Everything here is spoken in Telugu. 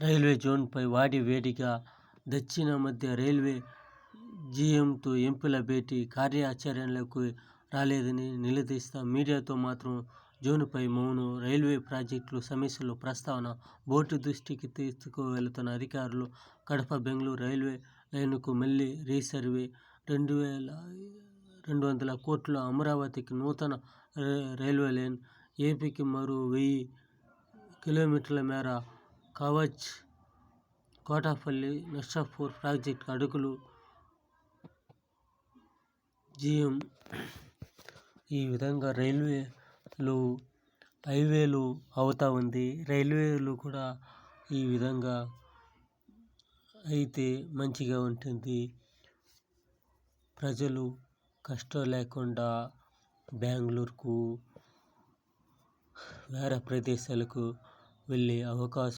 రైల్వే జోన్పై వాడివేడిగా దక్షిణ మధ్య రైల్వే జీఎంతో ఎంపీల భేటీ, కార్యాచరణలోకి రాలేదని నిలదీస్తా మీడియాతో మాత్రం జోన్పై మౌనం. రైల్వే ప్రాజెక్టుల సమస్యల ప్రస్తావన బోర్డు దృష్టికి తీసుకువెళుతున్న అధికారులు కడప బెంగళూరు రైల్వే లైన్కు మళ్లీ రీసర్వే, 2,200 కోట్లతో అమరావతికి నూతన రైల్వే లైన్, ఏపీకి మరో 1000 కిలోమీటర్ల మేర కవచ్, కోటపల్లి నర్సాపూర్ ప్రాజెక్టుకు అడుగులు. జీఎం ఈ విధంగా రైల్వేలు హైవేలు అవుతా ఉంది. రైల్వేలు కూడా ఈ విధంగా అయితే మంచిగా ఉంటుంది. ప్రజలు కష్టం లేకుండా బెంగళూరుకు, వేరే ప్రదేశాలకు వెళ్ళే అవకాశం